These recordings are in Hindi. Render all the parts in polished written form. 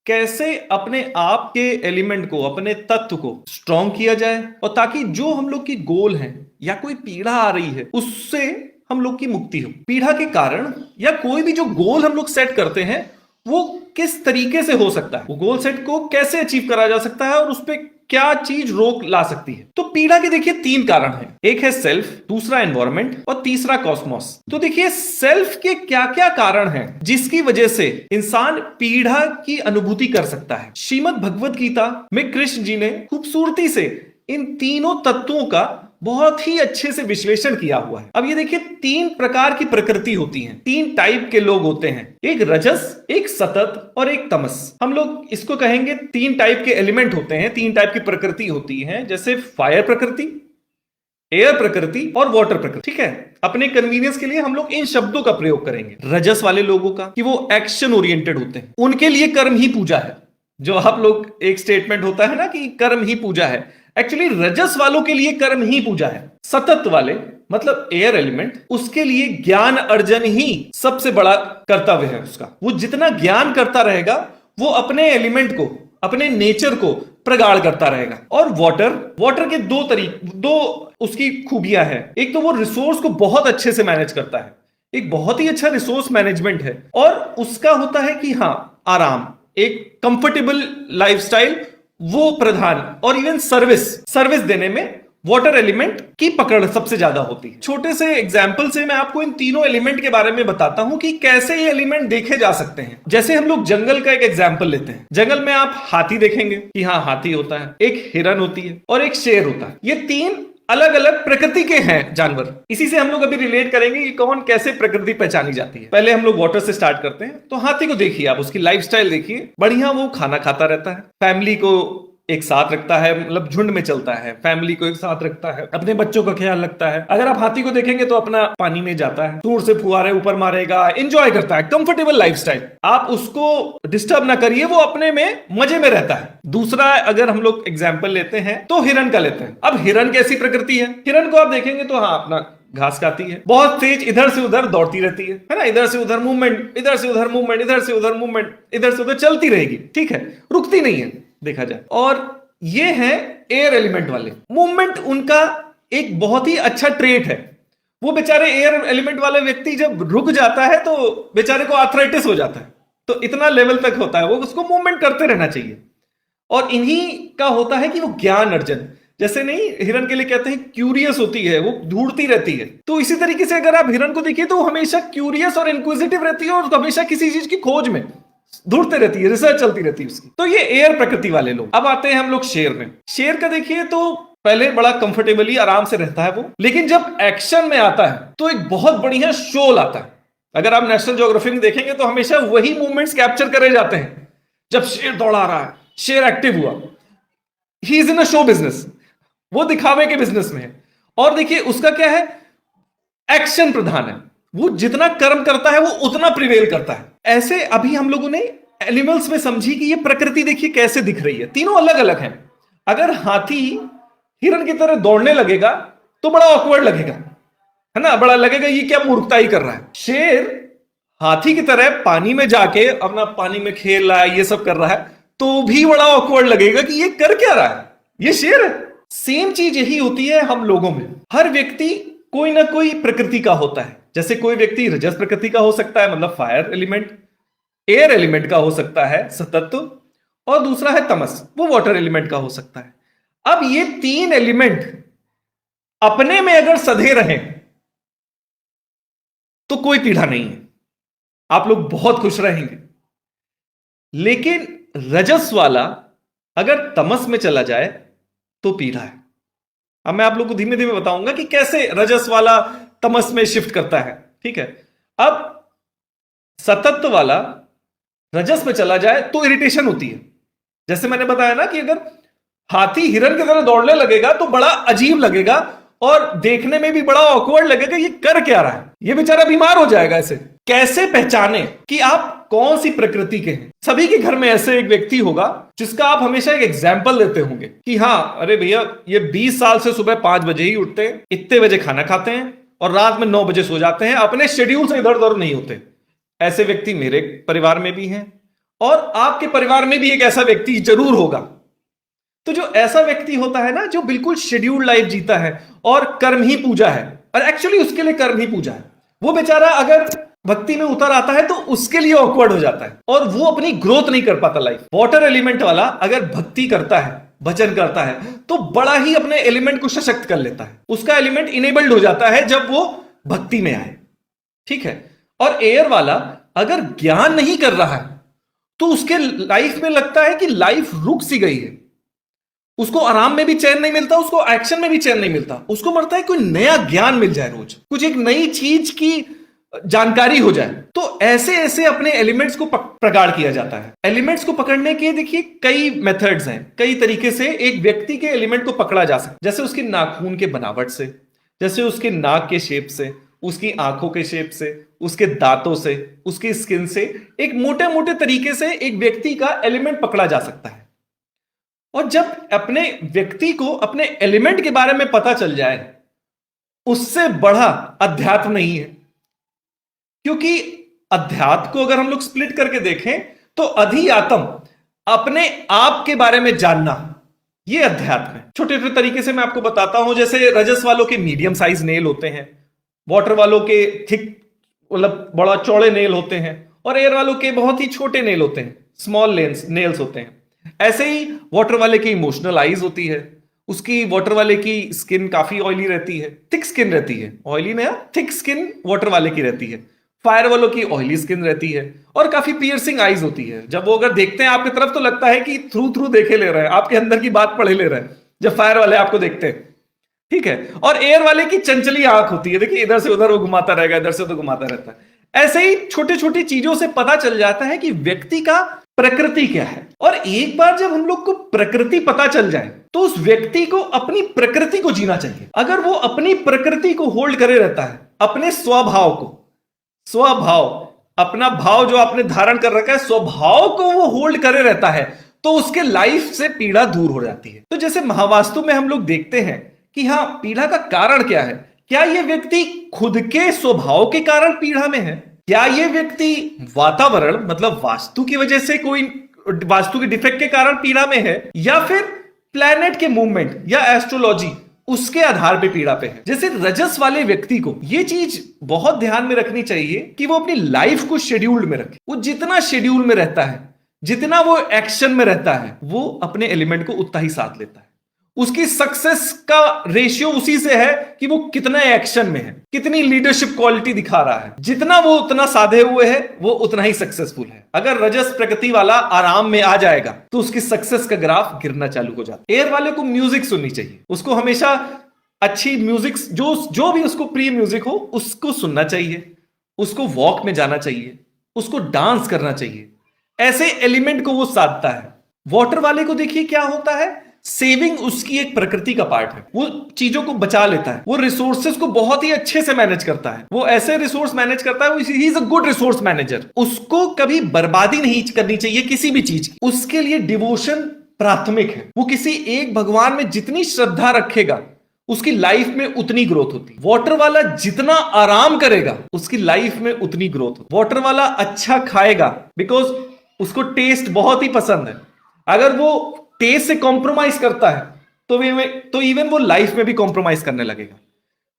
कैसे अपने आप के एलिमेंट को, अपने तत्व को स्ट्रॉन्ग किया जाए, और ताकि जो हम लोग की गोल है या कोई पीड़ा आ रही है उससे हम लोग की मुक्ति हो। पीड़ा के कारण या कोई भी जो गोल हम लोग सेट करते हैं वो किस तरीके से हो सकता है, वो गोल सेट को कैसे अचीव करा जा सकता है और उस पर क्या चीज रोक ला सकती है। तो पीड़ा के देखिए 3 कारण हैं, एक है सेल्फ, दूसरा एनवायरमेंट और तीसरा कॉस्मोस। तो देखिए सेल्फ के क्या क्या कारण हैं जिसकी वजह से इंसान पीड़ा की अनुभूति कर सकता है। श्रीमद् भगवत गीता में कृष्ण जी ने खूबसूरती से इन तीनों तत्वों का बहुत ही अच्छे से विश्लेषण किया हुआ है। अब ये देखिए 3 प्रकार की प्रकृति होती हैं, 3 टाइप के लोग होते हैं, एक रजस, एक सतत और एक तमस। हम लोग इसको कहेंगे 3 टाइप के एलिमेंट होते हैं, 3 टाइप की प्रकृति होती है, जैसे फायर प्रकृति, एयर प्रकृति और वाटर प्रकृति। ठीक है, अपने कन्वीनियंस के लिए हम लोग इन शब्दों का प्रयोग करेंगे। रजस वाले लोगों का कि वो एक्शन ओरिएंटेड होते हैं, उनके लिए कर्म ही पूजा है। जो आप लोग एक स्टेटमेंट होता है ना कि कर्म ही पूजा है, एक्चुअली रजस वालों के लिए कर्म ही पूजा है। सतत वाले मतलब एयर एलिमेंट, उसके लिए ज्ञान अर्जन ही सबसे बड़ा कर्तव्य है उसका। वो जितना ज्ञान करता रहेगा वो अपने एलिमेंट को, अपने नेचर को प्रगाढ़ करता रहेगा। और वाटर के 2 उसकी खूबियां हैं। एक तो वो रिसोर्स को बहुत अच्छे से मैनेज करता है, एक बहुत ही अच्छा रिसोर्स मैनेजमेंट है। और उसका होता है कि हाँ, आराम, एक कंफर्टेबल लाइफस्टाइल वो प्रधान, और इवन सर्विस देने में वाटर एलिमेंट की पकड़ सबसे ज्यादा होती है। छोटे से एग्जाम्पल से मैं आपको इन तीनों एलिमेंट के बारे में बताता हूं कि कैसे ये एलिमेंट देखे जा सकते हैं। जैसे हम लोग जंगल का एक एग्जाम्पल लेते हैं। जंगल में आप हाथी देखेंगे कि हाँ, हाथी होता है, एक हिरन होती है और एक शेर होता है। ये 3 अलग अलग प्रकृति के हैं जानवर। इसी से हम लोग अभी रिलेट करेंगे कि कौन कैसे प्रकृति पहचानी जाती है। पहले हम लोग वाटर से स्टार्ट करते हैं। तो हाथी को देखिए आप, उसकी लाइफस्टाइल देखिए, बढ़िया वो खाना खाता रहता है, फैमिली को एक साथ रखता है, मतलब झुंड में चलता है, फैमिली को एक साथ रखता है, अपने बच्चों का ख्याल रखता है। अगर आप हाथी को देखेंगे तो अपना पानी में जाता है, दूर से फुहारे ऊपर मारेगा, एंजॉय करता है, कंफर्टेबल लाइफस्टाइल। आप उसको डिस्टर्ब ना करिए, वो अपने में मजे में रहता है। दूसरा अगर हम लोग एग्जाम्पल लेते हैं तो हिरन का लेते हैं। अब हिरन कैसी प्रकृति है? हिरन को आप देखेंगे तो हाँ, अपना घास खाती है, बहुत तेज इधर से उधर दौड़ती रहती है ना, इधर से उधर मूवमेंट, इधर से उधर मूवमेंट, इधर से उधर मूवमेंट, इधर से उधर चलती रहेगी। ठीक है, रुकती नहीं है देखा जाए। और ये है एयर एलिमेंट वाले। मूवमेंट उनका एक बहुत ही अच्छा ट्रेट है। वो बेचारे एयर एलिमेंट वाले व्यक्ति जब रुक जाता है तो बेचारे को आर्थराइटिस हो जाता है, तो इतना लेवल तक होता है, वो उसको मूवमेंट करते रहना चाहिए। और इन्हीं का होता है कि वो ज्ञान अर्जन, जैसे नहीं हिरन के लिए कहते हैं क्यूरियस होती है, वो ढूंढती रहती है। तो इसी तरीके से अगर आप हिरन को देखिए तो हमेशा क्यूरियस और इंक्विजिटिव रहती है और हमेशा किसी चीज की खोज में ढूंढते रहती है, रिसर्च चलती रहती है उसकी। तो ये एयर प्रकृति वाले लोग। अब आते हैं हम लोग शेर में। शेर का देखिए तो पहले बड़ा कंफर्टेबली आराम से रहता है वो, लेकिन जब एक्शन में आता है तो एक बहुत बढ़िया शो लाता है। अगर आप नेशनल ज्योग्राफी में देखेंगे तो हमेशा वही मूवमेंट्स कैप्चर करे जाते हैं। जब शेर दौड़ा रहा है, शेर एक्टिव हुआ, he is in a show business, वो दिखावे के बिजनेस में है। और देखिए उसका क्या है, एक्शन प्रधान है, वो जितना कर्म करता है वो उतना प्रिवेल करता है। ऐसे अभी हम लोगों ने एनिमल्स में समझी कि ये प्रकृति देखिए कैसे दिख रही है, तीनों अलग अलग हैं। अगर हाथी हिरन की तरह दौड़ने लगेगा तो बड़ा ऑकवर्ड लगेगा, है ना, बड़ा लगेगा ये क्या मूर्खता ही कर रहा है। शेर हाथी की तरह पानी में जाके अपना पानी में खेल रहा है, ये सब कर रहा है, तो भी बड़ा ऑकवर्ड लगेगा कि ये कर क्या रहा है, ये शेर है। सेम चीज यही होती है हम लोगों में। हर व्यक्ति कोई ना कोई प्रकृति का होता है। जैसे कोई व्यक्ति रजस प्रकृति का हो सकता है, मतलब फायर एलिमेंट, एयर एलिमेंट का हो सकता है सतत्व, और दूसरा है तमस, वो वाटर एलिमेंट का हो सकता है। अब ये 3 एलिमेंट अपने में अगर सधे रहे तो कोई पीड़ा नहीं है, आप लोग बहुत खुश रहेंगे। लेकिन रजस वाला अगर तमस में चला जाए तो पीड़ा है। अब मैं आप लोग को धीमे धीमे बताऊंगा कि कैसे रजस वाला तमस में शिफ्ट करता है। ठीक है, अब सतत्व वाला रजस में चला जाए तो इरिटेशन होती है। जैसे मैंने बताया ना कि अगर हाथी हिरन की तरह दौड़ने लगेगा तो बड़ा अजीब लगेगा और देखने में भी बड़ा ऑकवर्ड लगेगा, ये कर क्या रहा है, ये बेचारा बीमार हो जाएगा। ऐसे कैसे पहचाने कि आप कौन सी प्रकृति के हैं? सभी के घर में ऐसे एक व्यक्ति होगा जिसका आप हमेशा एक एग्जाम्पल देते होंगे कि हाँ, अरे भैया ये 20 साल से सुबह 5 बजे ही उठते हैं, इतने बजे खाना खाते हैं और रात में 9 बजे सो जाते हैं, अपने शेड्यूल से इधर उधर नहीं होते। ऐसे व्यक्ति मेरे परिवार में भी हैं और आपके परिवार में भी एक ऐसा व्यक्ति जरूर होगा। तो जो ऐसा व्यक्ति होता है ना, जो बिल्कुल शेड्यूल्ड लाइफ जीता है और कर्म ही पूजा है, और एक्चुअली उसके लिए कर्म ही पूजा है, वो बेचारा अगर भक्ति में उतर आता है तो उसके लिए ऑकवर्ड हो जाता है और वो अपनी ग्रोथ नहीं कर पाता लाइफ। वाटर एलिमेंट वाला अगर भक्ति करता है, भजन करता है, तो बड़ा ही अपने एलिमेंट को सशक्त कर लेता है, उसका एलिमेंट इनेबल्ड हो जाता है जब वो भक्ति में आए। ठीक है। और एयर वाला अगर ज्ञान नहीं कर रहा है तो उसके लाइफ में लगता है कि लाइफ रुक सी गई है, उसको आराम में भी चैन नहीं मिलता, उसको एक्शन में भी चैन नहीं मिलता, उसको मरता है कोई नया ज्ञान मिल जाए, रोज कुछ एक नई चीज की जानकारी हो जाए। तो ऐसे ऐसे अपने एलिमेंट्स को प्रगाढ़ किया जाता है। एलिमेंट्स को पकड़ने के देखिए कई मेथड्स हैं, कई तरीके से एक व्यक्ति के एलिमेंट को पकड़ा जा सकता है, जैसे उसके नाखून के बनावट से, जैसे उसके नाक के शेप से, उसकी आंखों के शेप से, उसके दांतों से, उसकी स्किन से, एक मोटे मोटे तरीके से एक व्यक्ति का एलिमेंट पकड़ा जा सकता है। और जब अपने व्यक्ति को अपने एलिमेंट के बारे में पता चल जाए, उससे बड़ा अध्यात्म नहीं है। क्योंकि अध्यात्म को अगर हम लोग स्प्लिट करके देखें तो अधियात्म, अपने आप के बारे में जानना, यह अध्यात्म है। छोटे छोटे तरीके से मैं आपको बताता हूं, जैसे रजस वालों के मीडियम साइज नेल होते हैं, वाटर वालों के थिक मतलब बड़ा चौड़े नेल होते हैं, और एयर वालों के बहुत ही छोटे नेल होते हैं, स्मॉल नेल्स होते हैं। ऐसे ही वाटर वाले की इमोशनल आईज होती है, उसकी वाटर वाले की स्किन काफी ऑयली रहती है, थिक स्किन रहती है, ऑयली नहीं, थिक स्किन वाटर वाले की रहती है। फायर वालों की ऑयली स्किन रहती है और काफी पियर्सिंग आईज होती है। जब वो अगर देखते हैं आपकी तरफ तो लगता है कि थ्रू थ्रू देखे ले रहे हैं, आपके अंदर की बात पढ़े ले रहे हैं जब फायर वाले आपको देखते हैं। ठीक है। और एयर वाले की चंचली आंख होती है, देखिए इधर से उधर वो घुमाता रहेगा, इधर से उधर घुमाता रहता है। ऐसे ही छोटी छोटी चीजों से पता चल जाता है कि व्यक्ति का प्रकृति क्या है। और एक बार जब हम लोग को प्रकृति पता चल जाए तो उस व्यक्ति को अपनी प्रकृति को जीना चाहिए। अगर वो अपनी प्रकृति को होल्ड करे रहता है, अपने स्वभाव को, स्वभाव अपना भाव जो आपने धारण कर रखा है, स्वभाव को वो होल्ड करे रहता है, तो उसके लाइफ से पीड़ा दूर हो जाती है। तो जैसे महावास्तु में हम लोग देखते हैं कि हाँ, पीड़ा का कारण क्या है। क्या यह व्यक्ति खुद के स्वभाव के कारण पीड़ा में है? क्या यह व्यक्ति वातावरण मतलब वास्तु की वजह से, कोई वास्तु के डिफेक्ट के कारण पीड़ा में है, या फिर प्लैनेट के मूवमेंट या एस्ट्रोलॉजी उसके आधार पे पीड़ा पे है? जैसे रजस वाले व्यक्ति को यह चीज बहुत ध्यान में रखनी चाहिए कि वो अपनी लाइफ को शेड्यूल्ड में रखे। वो जितना शेड्यूल में रहता है, जितना वो एक्शन में रहता है, वो अपने एलिमेंट को उतना ही साथ लेता है। उसकी सक्सेस का रेशियो उसी से है कि वो कितना एक्शन में है, कितनी लीडरशिप क्वालिटी दिखा रहा है। जितना वो उतना साधे हुए है, वो उतना ही सक्सेसफुल है। अगर रजस प्रकृति वाला आराम में आ जाएगा तो उसकी सक्सेस का ग्राफ गिरना चालू हो जाता है। एयर वाले को म्यूजिक सुननी चाहिए, उसको हमेशा अच्छी म्यूजिक, जो भी उसको प्रिय म्यूजिक हो उसको सुनना चाहिए, उसको वॉक में जाना चाहिए, उसको डांस करना चाहिए। ऐसे एलिमेंट को वो साधता है। वाटर वाले को देखिए क्या होता है, सेविंग उसकी एक प्रकृति का पार्ट है। वो चीजों को बचा लेता है, वो रिसोर्सेज को बहुत ही अच्छे से मैनेज करता है, वो ऐसे रिसोर्स मैनेज करता है, he is a good resource manager. उसको कभी बर्बादी नहीं करनी चाहिए किसी भी चीज की। उसके लिए डिवोशन प्राथमिक है। वो किसी एक भगवान में जितनी श्रद्धा रखेगा उसकी लाइफ में उतनी ग्रोथ होती है। वाटर वाला जितना आराम करेगा उसकी लाइफ में उतनी ग्रोथ होती है। वाटर वाला अच्छा खाएगा बिकॉज उसको टेस्ट बहुत ही पसंद है। अगर वो टेस्ट से कॉम्प्रोमाइज करता है तो इवन वो लाइफ में भी कॉम्प्रोमाइज करने लगेगा।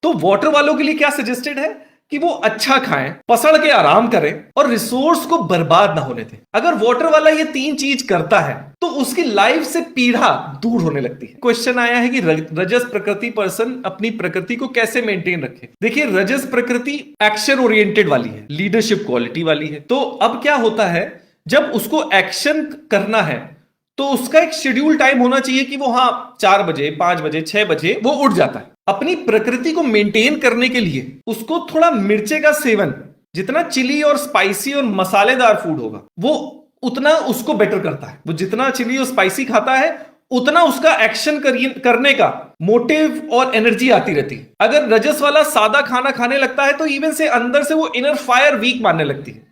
तो वाटर वालों के लिए क्या सजेस्टेड है कि वो अच्छा खाएं, पसड़ के आराम करें और रिसोर्स को बर्बाद ना होने दें। अगर वाटर वाला ये तीन चीज करता है तो उसकी लाइफ से पीड़ा दूर होने लगती है। क्वेश्चन आया है कि रजस प्रकृति पर्सन अपनी प्रकृति को कैसे मेंटेन रखे। देखिए, रजस प्रकृति एक्शन ओरिएंटेड वाली है, लीडरशिप क्वालिटी वाली है। तो अब क्या होता है, जब उसको एक्शन करना है तो उसका एक शेड्यूल टाइम होना चाहिए कि वो 4 बजे 5 बजे 6 बजे वो उठ जाता है। अपनी प्रकृति को मेंटेन करने के लिए उसको थोड़ा मिर्चे का सेवन, जितना चिली और स्पाइसी और मसालेदार फूड होगा वो उतना उसको बेटर करता है। वो जितना चिली और स्पाइसी खाता है उतना उसका एक्शन करने का मोटिव और एनर्जी आती रहती है। अगर रजस वाला सादा खाना खाने लगता है तो इवन से अंदर से वो इनर फायर वीक मानने लगती है।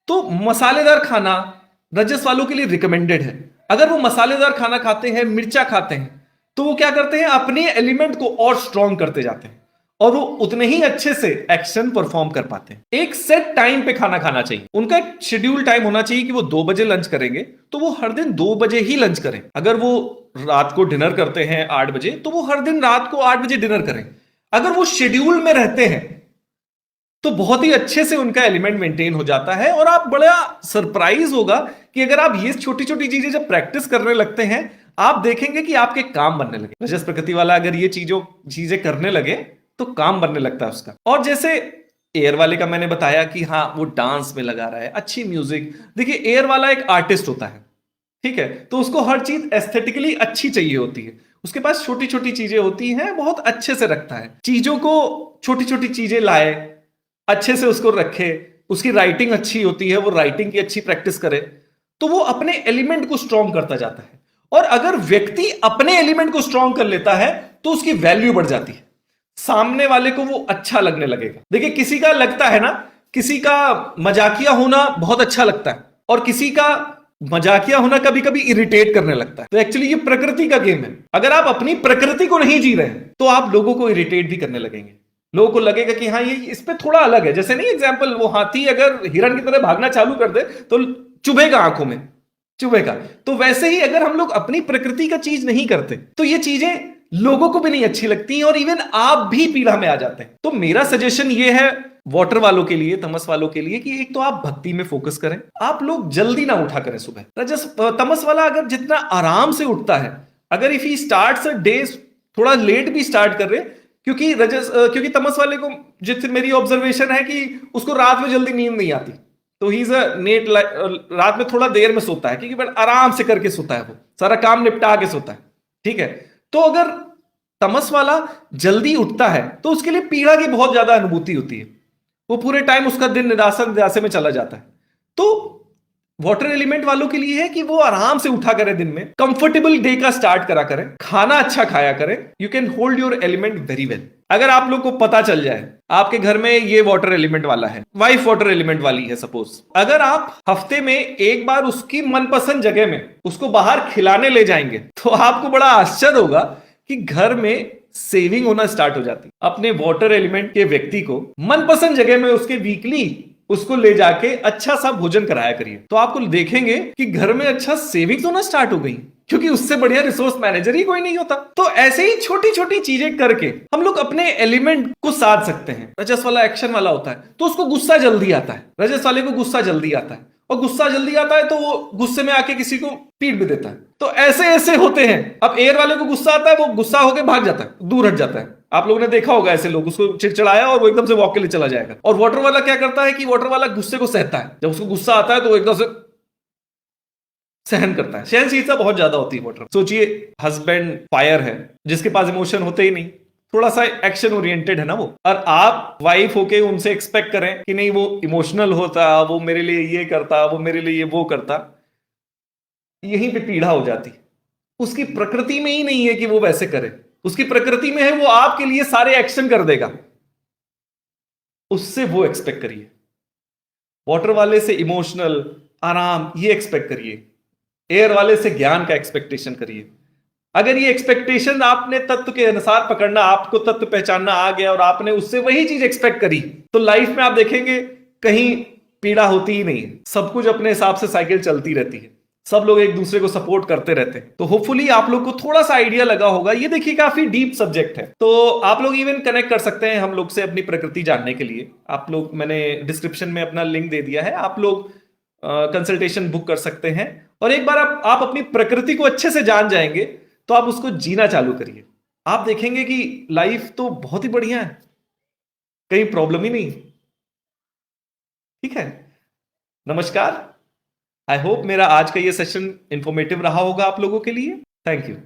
तो मसालेदार खाना रजस वालों के लिए रिकमेंडेड है। अगर वो मसालेदार खाना खाते हैं, मिर्चा खाते हैं, तो वो क्या करते हैं, अपने एलिमेंट को और स्ट्रॉन्ग करते जाते हैं और वो उतने ही अच्छे से एक्शन परफॉर्म कर पाते हैं। एक सेट टाइम पे खाना खाना चाहिए, उनका एक शेड्यूल टाइम होना चाहिए कि वो 2 बजे लंच करेंगे तो वो हर दिन 2 बजे ही लंच करें। अगर वो रात को डिनर करते हैं 8 बजे तो वो हर दिन रात को 8 बजे डिनर करें। अगर वो शेड्यूल में रहते हैं तो बहुत ही अच्छे से उनका एलिमेंट मेंटेन हो जाता है। और आप बड़ा सरप्राइज होगा कि अगर आप ये छोटी छोटी चीजें जब प्रैक्टिस करने लगते हैं, आप देखेंगे कि आपके काम बनने लगे। रजस प्रकृति वाला अगर ये चीजें करने लगे तो काम बनने लगता है उसका। और जैसे एयर वाले का मैंने बताया कि हाँ वो डांस में लगा रहा है, अच्छी म्यूजिक। देखिए एयर वाला एक आर्टिस्ट होता है, ठीक है, तो उसको हर चीज एस्थेटिकली अच्छी चाहिए होती है। उसके पास छोटी छोटी चीजें होती हैं, बहुत अच्छे से रखता है चीजों को, छोटी छोटी चीजें लाए, अच्छे से उसको रखे। उसकी राइटिंग अच्छी होती है, वो राइटिंग की अच्छी प्रैक्टिस करे तो वो अपने एलिमेंट को स्ट्रॉन्ग करता जाता है। और अगर व्यक्ति अपने एलिमेंट को स्ट्रॉन्ग कर लेता है तो उसकी वैल्यू बढ़ जाती है, सामने वाले को वो अच्छा लगने लगेगा। देखिए किसी का लगता है ना, किसी का मजाकिया होना बहुत अच्छा लगता है और किसी का मजाकिया होना कभी कभी इरिटेट करने लगता है। तो एक्चुअली ये प्रकृति का गेम है। अगर आप अपनी प्रकृति को नहीं जी रहे तो आप लोगों को इरिटेट भी करने लगेंगे। लोगों को लगेगा कि हाँ ये इस पे थोड़ा अलग है। जैसे नहीं एग्जाम्पल, वो हाथी अगर हिरन की तरह भागना चालू कर दे तो चुभेगा, आंखों में चुभेगा। तो वैसे ही अगर हम लोग अपनी प्रकृति का चीज नहीं करते तो ये चीजें लोगों को भी नहीं अच्छी लगती और इवन आप भी पीड़ा में आ जाते हैं। तो मेरा सजेशन ये है वाटर वालों के लिए, तमस वालों के लिए, कि एक तो आप भक्ति में फोकस करें। आप लोग जल्दी ना उठा करें सुबह। रजस तमस वाला अगर जितना आराम से उठता है, अगर if he starts a day थोड़ा लेट भी स्टार्ट कर रहे, क्योंकि तमस वाले को जितनी मेरी ऑब्जर्वेशन है कि उसको रात में जल्दी नींद नहीं आती, तो ही इज अ नेट, रात में थोड़ा देर में सोता है क्योंकि बड़ा आराम से करके सोता है, वो सारा काम निपटा के सोता है, ठीक है। तो अगर तमस वाला जल्दी उठता है तो उसके लिए पीड़ा की बहुत ज्यादा अनुभूति होती है, वो पूरे टाइम उसका दिन निराशा निराशे में चला जाता है। तो वाटर एलिमेंट वालों के लिए है कि वो आराम से उठा करें, दिन में कंफर्टेबल डे का स्टार्ट करा करें, खाना अच्छा खाया करें। You can hold your element very well. अगर आप लोग को पता चल जाए आपके घर में ये वाटर एलिमेंट वाला है, वाइफ वाटर एलिमेंट वाली है सपोज, अगर आप हफ्ते में एक बार उसकी मनपसंद जगह में उसको बाहर खिलाने ले जाएंगे तो आपको बड़ा आश्चर्य होगा कि घर में सेविंग होना स्टार्ट हो जाती। अपने वाटर एलिमेंट के व्यक्ति को मनपसंद जगह में उसके वीकली उसको ले जाके अच्छा सा भोजन कराया करिए, तो आपको देखेंगे कि घर में अच्छा सेविंग्स होना स्टार्ट हो गई, क्योंकि उससे बढ़िया रिसोर्स मैनेजर ही कोई नहीं होता। तो ऐसे ही छोटी छोटी चीजें करके हम लोग अपने एलिमेंट को साध सकते हैं। रजस वाला एक्शन वाला होता है तो उसको गुस्सा जल्दी आता है, रजस वाले को गुस्सा जल्दी आता है, और गुस्सा जल्दी आता है तो वो गुस्से में आके किसी को पीट भी देता है। तो ऐसे ऐसे होते हैं। अब एयर वाले को गुस्सा आता है, वो गुस्सा होकर भाग जाता है, दूर हट जाता है। आप लोगों ने देखा होगा ऐसे लोग, उसको चिड़चिड़ाया और वो एकदम से वॉक के लिए चला जाएगा। और वाटर वाला क्या करता है कि वाटर वाला गुस्से को सहता है, जब उसको गुस्सा आता है तो वो एकदम से सहन करता है। सहनशीलता बहुत ज्यादा होती है वाटर। सोचिए हस्बैंड फायर है जिसके पास इमोशन होते ही नहीं, थोड़ा सा एक्शन ओरिएंटेड है ना वो, और आप वाइफ होके उनसे एक्सपेक्ट करें कि नहीं वो इमोशनल होता, वो मेरे लिए ये करता, वो मेरे लिए वो करता, यहीं पे पीड़ा हो जाती। उसकी प्रकृति में ही नहीं है कि वो वैसे करे, उसकी प्रकृति में है वो आपके लिए सारे एक्शन कर देगा, उससे वो एक्सपेक्ट करिए। वाटर वाले से इमोशनल आराम ये एक्सपेक्ट करिए, एयर वाले से ज्ञान का एक्सपेक्टेशन करिए। अगर ये एक्सपेक्टेशन आपने तत्व के अनुसार पकड़ना, आपको तत्व पहचानना आ गया और आपने उससे वही चीज एक्सपेक्ट करी, तो लाइफ में आप देखेंगे कहीं पीड़ा होती ही नहीं है, सब कुछ अपने हिसाब से साइकिल चलती रहती है, सब लोग एक दूसरे को सपोर्ट करते रहते हैं। तो होपफुली आप लोग को थोड़ा सा आइडिया लगा होगा। ये देखिए काफी डीप सब्जेक्ट है, तो आप लोग इवन कनेक्ट कर सकते हैं हम लोग से अपनी प्रकृति जानने के लिए। आप लोग, मैंने डिस्क्रिप्शन में अपना लिंक दे दिया है, आप लोग कंसल्टेशन बुक कर सकते हैं। और एक बार आप अपनी प्रकृति को अच्छे से जान जाएंगे तो आप उसको जीना चालू करिए, आप देखेंगे कि लाइफ तो बहुत ही बढ़िया है, कहीं प्रॉब्लम ही नहीं। ठीक है, नमस्कार। आई होप मेरा आज का ये सेशन इंफॉर्मेटिव रहा होगा आप लोगों के लिए। Thank you.